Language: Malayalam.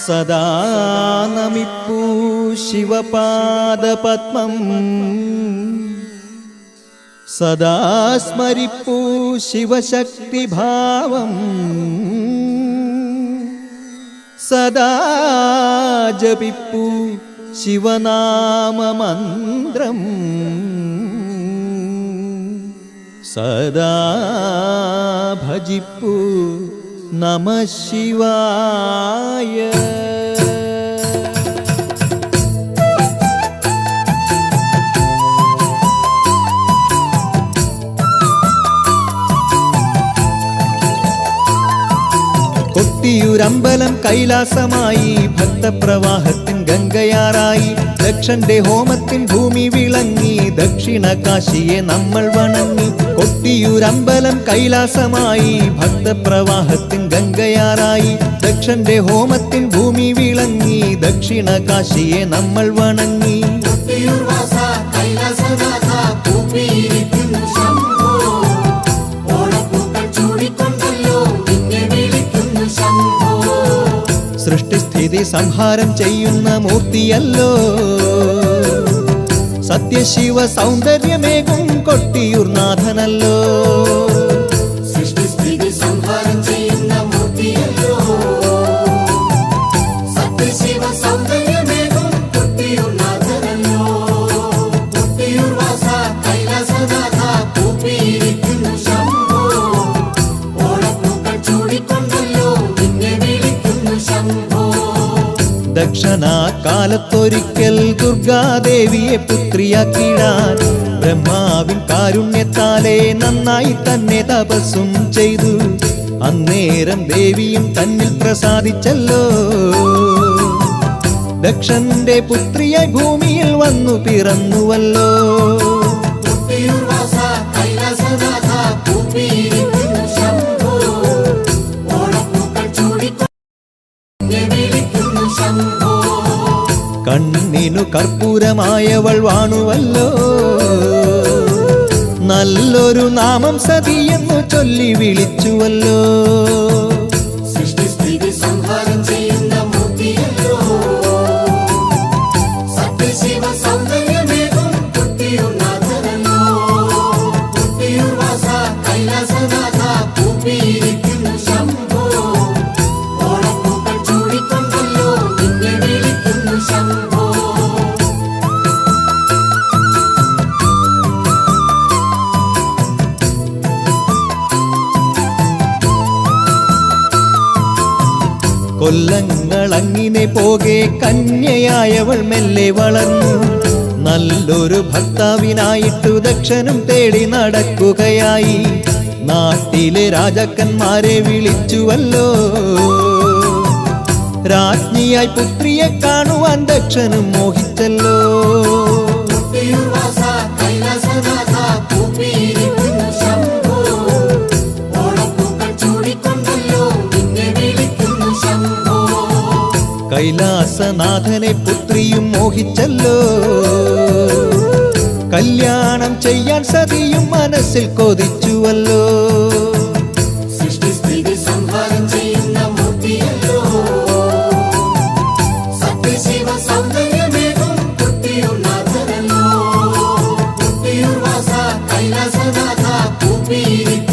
സദാ നമിപ്പൂ ശിവപാദപത്മം, സദാ സ്മരിപ്പൂ ശിവശക്തിഭാവം, സദാ ജപിപ്പൂ ശിവനാമമന്ത്രം, സദാ ഭജിപ്പൂ നമഃ ശിവായ. കൊട്ടിയൂരമ്പലം കൈലാസമായി, ഭക്തപ്രവാഹത്തിൻ ഗംഗയാറായി, ദക്ഷന്റെ ഹോമത്തിൻ ഭൂമി വിളങ്ങി, ദക്ഷിണ കാശിയെ നമ്മൾ വണങ്ങി. കൊട്ടിയൂരമ്പലം കൈലാസമായി, ഭക്തപ്രവാഹത്തിൻ ഗംഗയാറായി, ദക്ഷന്റെ ഹോമത്തിൻ ഭൂമി വിളങ്ങി, ദക്ഷിണ കാശിയെ നമ്മൾ വണങ്ങി. സൃഷ്ടിസ്ഥിതി സംഹാരം ചെയ്യുന്ന മൂർത്തിയല്ലോ, സത്യശിവ സൗന്ദര്യമേകും കൊട്ടിയൂർനാഥനല്ലോ. സൃഷ്ടിസ്ഥിതി സംഹാരം ചെയ്യുന്ന മൂർത്തിയല്ലോ, സത്യശിവ സൗന്ദര്യമേകും കൊട്ടിയൂർനാഥനല്ലോ. കൊട്ടിയൂർ വാസ കൈലാസനാഥ കൂപ്പിയിരിക്കുന്നു ശംഭോ, ഓണപ്പൂക്കൾ ചൂടിക്കൊണ്ടല്ലോ നിന്നെ വിളിക്കുന്നു ശംഭോ. ദക്ഷനാകാലത്തൊരിക്കൽ ദുർഗാദേവിയെ പുത്രിയാക്കിടാൻ ബ്രഹ്മാവിൻ കാരുണ്യത്താലെ നന്നായി തന്നെ തപസ്സും ചെയ്തു. അന്നേരം ദേവിയും തന്നിൽ പ്രസാദിച്ചല്ലോ, ദക്ഷന്റെ പുത്രിയായി ഭൂമിയിൽ വന്നു പിറന്നുവല്ലോ. കൊട്ടിയൂർ വാസ കൈലാസനാഥ കൂപ്പിയിരിക്കുന്നു ശംഭോ, ഓണപ്പൂക്കൾ ചൂടിക്കൊണ്ടേ വിളിക്കുന്നു ശംഭോ. കണ്ണിനു കർപ്പൂരമായവൾ വാണുവല്ലോ, നല്ലൊരു നാമം സതിയെന്നു ചൊല്ലി വിളിച്ചുവല്ലോ. സൃഷ്ടിസ്ഥിതി സംഹാരം ചെയ്യുന്ന മൂർത്തിയല്ലോ, സത്യശിവ സൗന്ദര്യമേകും കൊട്ടിയൂർനാഥനല്ലോ. കൊട്ടിയൂർ വാസ കൈലാസനാഥ കൂപ്പിയിരിക്കുന്നു ശംഭോ, ഓണപ്പൂക്കൾ ചൂടിക്കൊണ്ടല്ലോ നിന്നെ വിളിക്കുന്നു ശംഭോ. കൊല്ലങ്ങളങ്ങിനെ പോകെ കന്യയായവൾ മെല്ലെ വളർന്നു, നല്ലൊരു ഭർത്താവിനായിട്ടു ദക്ഷനും തേടി നടക്കുകയായി. നാട്ടിലെ രാജാക്കന്മാരെ വിളിച്ചുവല്ലോ, രാജ്ഞിയായി പുത്രിയെ കാണുവാൻ ദക്ഷനും മോഹിച്ചല്ലോ. കൊട്ടിയൂർ വാസ കൈലാസനാഥ കൂപ്പിയിരിക്കുന്നു ശംഭോ, ഓണപ്പൂക്കൾ ചൂടിക്കൊണ്ടല്ലോ നിന്നെ വിളിക്കുന്നു ശംഭോ. കൈലാസനാഥനെ പുത്രിയും മോഹിച്ചല്ലോ, കല്യാണം ചെയ്യാൻ സതിയും മനസ്സിൽ കൊതിച്ചുവല്ലോ. സൃഷ്ടിസ്ഥിതി സംഹാരം ചെയ്യുന്ന മൂർത്തിയല്ലോ, സത്യശിവ സൗന്ദര്യമേകും കൊട്ടിയൂർനാഥനല്ലോ. കൊട്ടിയൂർ വാസ കൈലാസനാഥ കൂപ്പിയിരിക്കുന്നു